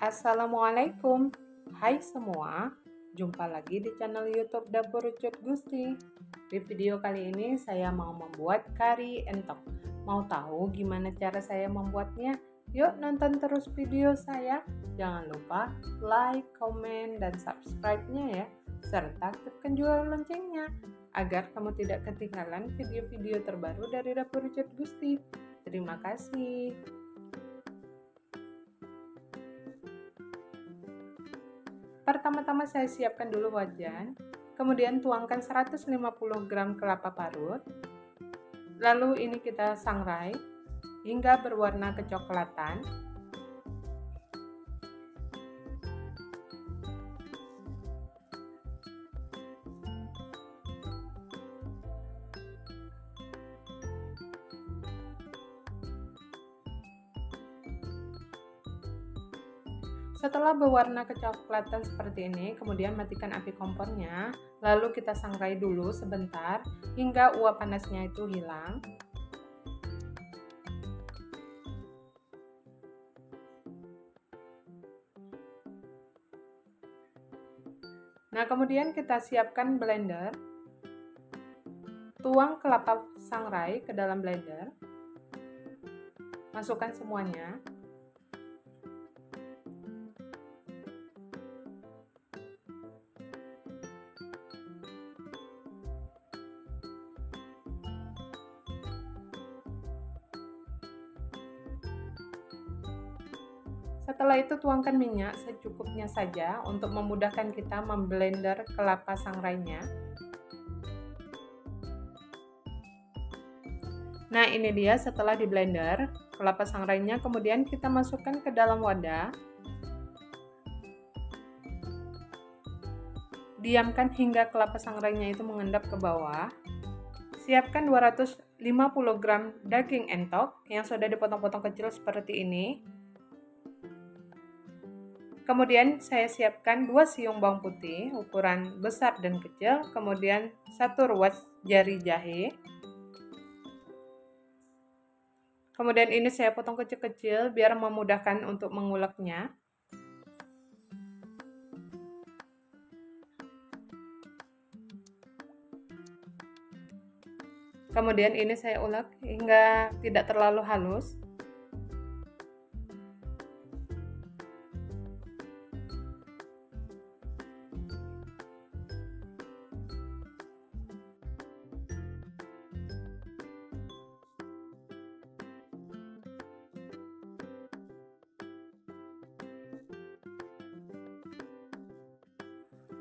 Assalamualaikum. Hai semua, jumpa lagi di channel YouTube Dapur Ucut Gusti. Di video kali ini saya mau membuat kari entok. Mau tahu gimana cara saya membuatnya? Yuk nonton terus video saya. Jangan lupa like, komen, dan subscribe-nya ya. Serta aktifkan juga loncengnya agar kamu tidak ketinggalan video-video terbaru dari Dapur Ucut Gusti. Terima kasih. Pertama-tama saya siapkan dulu wajan, kemudian tuangkan 150 gram kelapa parut. Lalu ini kita sangrai hingga berwarna kecoklatan. Setelah berwarna kecoklatan seperti ini, kemudian matikan api kompornya, lalu kita sangrai dulu sebentar hingga uap panasnya itu hilang. Nah, kemudian kita siapkan blender. Tuang kelapa sangrai ke dalam blender. Masukkan semuanya. Setelah itu tuangkan minyak secukupnya saja untuk memudahkan kita memblender kelapa sangrainya. Nah, ini dia setelah di blender kelapa sangrainya, kemudian kita masukkan ke dalam wadah. Diamkan hingga kelapa sangrainya itu mengendap ke bawah. Siapkan 250 gram daging entok yang sudah dipotong-potong kecil seperti ini. Kemudian saya siapkan 2 siung bawang putih ukuran besar dan kecil, kemudian 1 ruas jari jahe. Kemudian ini saya potong kecil-kecil biar memudahkan untuk menguleknya. Kemudian ini saya ulek hingga tidak terlalu halus.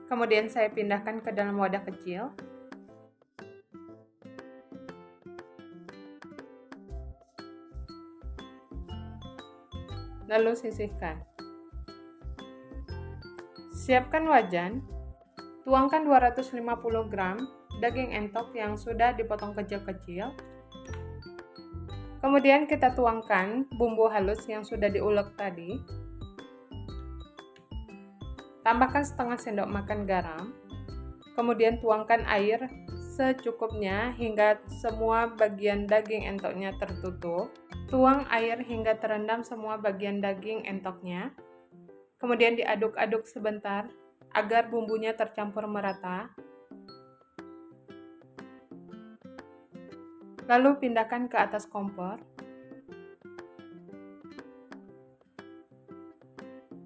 Kemudian saya pindahkan ke dalam wadah kecil. Lalu sisihkan. Siapkan wajan. Tuangkan 250 gram daging entok yang sudah dipotong kecil-kecil. Kemudian kita tuangkan bumbu halus yang sudah diulek tadi. Tambahkan setengah sendok makan garam. Kemudian tuangkan air secukupnya hingga semua bagian daging entoknya tertutup. Tuang air hingga terendam semua bagian daging entoknya. Kemudian diaduk-aduk sebentar agar bumbunya tercampur merata. Lalu pindahkan ke atas kompor.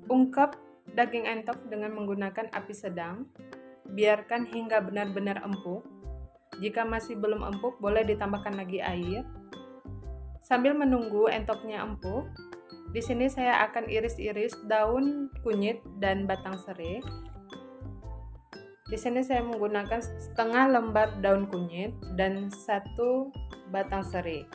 Ungkep daging entok dengan menggunakan api sedang. Biarkan hingga benar-benar empuk. Jika masih belum empuk, boleh ditambahkan lagi air. Sambil menunggu entoknya empuk, di sini saya akan iris-iris daun kunyit dan batang serai. Di sini saya menggunakan setengah lembar daun kunyit dan 1 batang serai.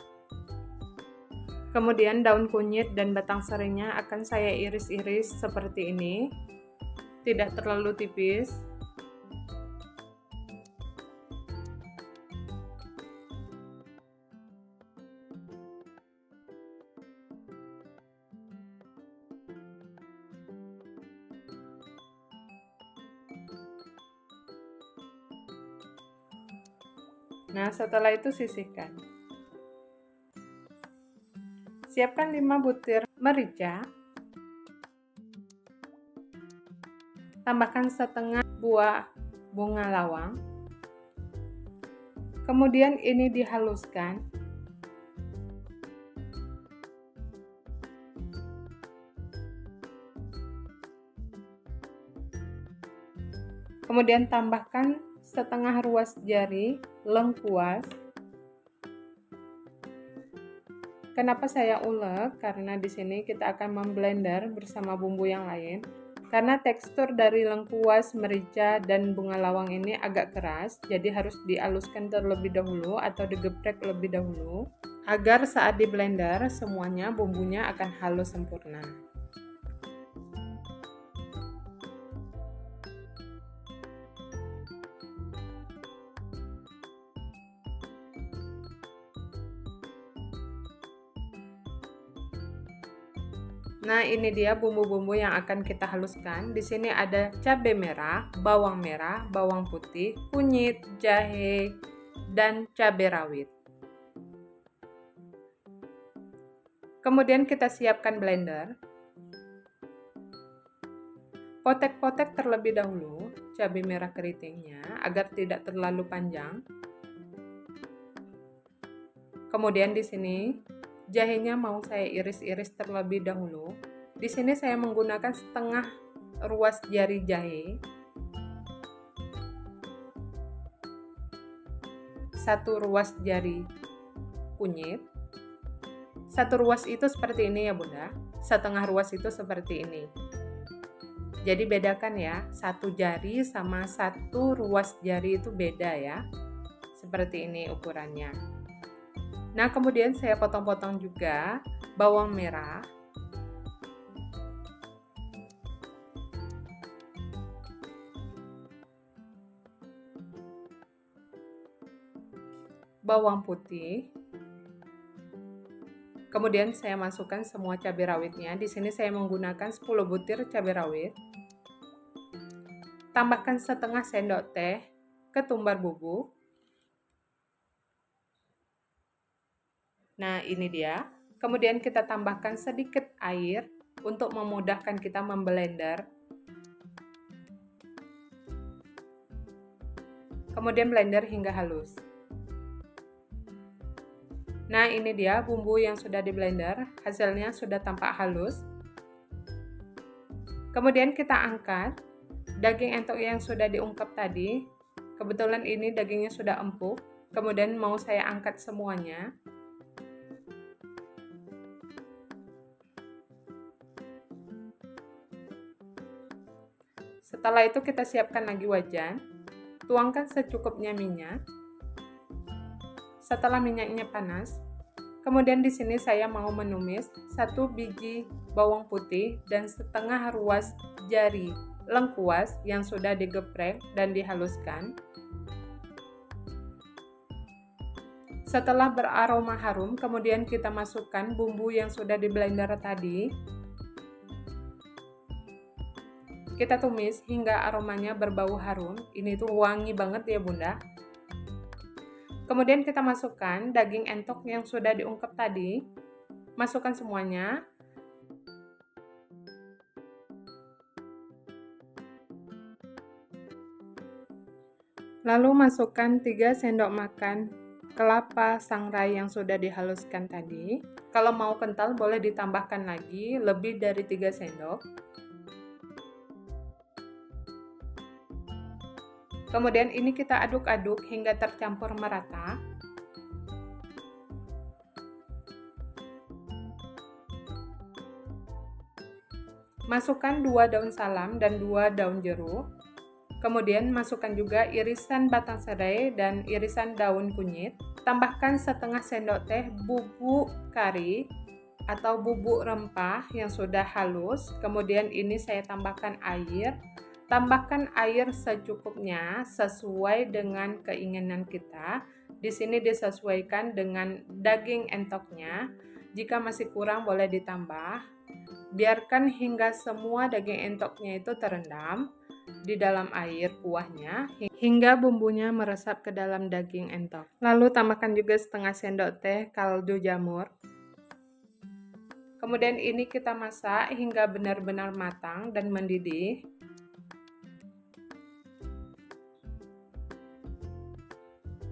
Kemudian daun kunyit dan batang serainya akan saya iris-iris seperti ini, tidak terlalu tipis. Nah, setelah itu sisihkan. Siapkan 5 butir merica. Tambahkan setengah buah bunga lawang. Kemudian ini dihaluskan. Kemudian tambahkan setengah ruas jari lengkuas. Kenapa saya ulek? Karena di sini kita akan memblender bersama bumbu yang lain. Karena tekstur dari lengkuas, merica, dan bunga lawang ini agak keras, jadi harus dihaluskan terlebih dahulu atau digeprek lebih dahulu agar saat di blender semuanya bumbunya akan halus sempurna. Nah, ini dia bumbu-bumbu yang akan kita haluskan. Di sini ada cabai merah, bawang putih, kunyit, jahe, dan cabai rawit. Kemudian kita siapkan blender. Potek-potek terlebih dahulu cabai merah keritingnya agar tidak terlalu panjang. Kemudian di sini jahenya mau saya iris-iris terlebih dahulu. Di sini saya menggunakan setengah ruas jari jahe. Satu ruas jari kunyit. Satu ruas itu seperti ini ya Bunda. Setengah ruas itu seperti ini. Jadi bedakan ya, satu jari sama satu ruas jari itu beda ya. Seperti ini ukurannya. Nah, kemudian saya potong-potong juga bawang merah. Bawang putih. Kemudian saya masukkan semua cabai rawitnya. Di sini saya menggunakan 10 butir cabai rawit. Tambahkan setengah sendok teh ketumbar bubuk. Nah, ini dia. Kemudian kita tambahkan sedikit air untuk memudahkan kita memblender. Kemudian blender hingga halus. Nah, ini dia bumbu yang sudah di blender, hasilnya sudah tampak halus. Kemudian kita angkat daging entok yang sudah diungkep tadi. Kebetulan ini dagingnya sudah empuk. Kemudian mau saya angkat semuanya. Setelah itu kita siapkan lagi wajan. Tuangkan secukupnya minyak. Setelah minyaknya panas, kemudian di sini saya mau menumis 1 biji bawang putih dan setengah ruas jari lengkuas yang sudah digeprek dan dihaluskan. Setelah beraroma harum, kemudian kita masukkan bumbu yang sudah di blender tadi. Kita tumis hingga aromanya berbau harum. Ini tuh wangi banget ya Bunda. Kemudian kita masukkan daging entok yang sudah diungkep tadi. Masukkan semuanya. Lalu masukkan 3 sendok makan kelapa sangrai yang sudah dihaluskan tadi. Kalau mau kental boleh ditambahkan lagi lebih dari 3 sendok. Kemudian ini kita aduk-aduk hingga tercampur merata. Masukkan 2 daun salam dan 2 daun jeruk. Kemudian masukkan juga irisan batang serai dan irisan daun kunyit. Tambahkan setengah sendok teh bubuk kari atau bubuk rempah yang sudah halus. Kemudian ini saya tambahkan air. Tambahkan air secukupnya sesuai dengan keinginan kita. Di sini disesuaikan dengan daging entoknya. Jika masih kurang boleh ditambah. Biarkan hingga semua daging entoknya itu terendam di dalam air kuahnya hingga bumbunya meresap ke dalam daging entok. Lalu tambahkan juga setengah sendok teh kaldu jamur. Kemudian ini kita masak hingga benar-benar matang dan mendidih.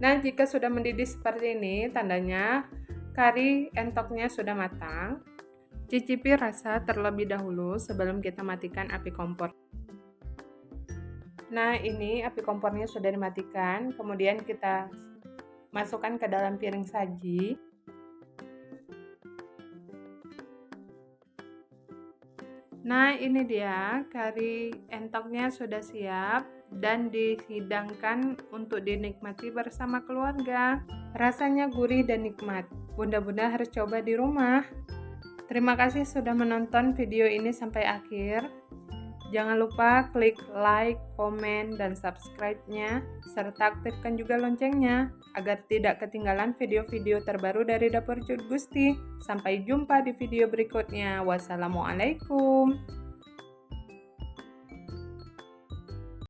Nah, jika sudah mendidih seperti ini, tandanya kari entoknya sudah matang. Cicipi rasa terlebih dahulu sebelum kita matikan api kompor. Nah, ini api kompornya sudah dimatikan, kemudian kita masukkan ke dalam piring saji. Nah, ini dia kari entoknya sudah siap dan dihidangkan untuk dinikmati bersama keluarga. Rasanya gurih dan nikmat. Bunda-bunda harus coba di rumah. Terima kasih sudah menonton video ini sampai akhir. Jangan lupa klik like, komen, dan subscribe-nya, serta aktifkan juga loncengnya, agar tidak ketinggalan video-video terbaru dari Dapur Cut Gusti. Sampai jumpa di video berikutnya. Wassalamualaikum.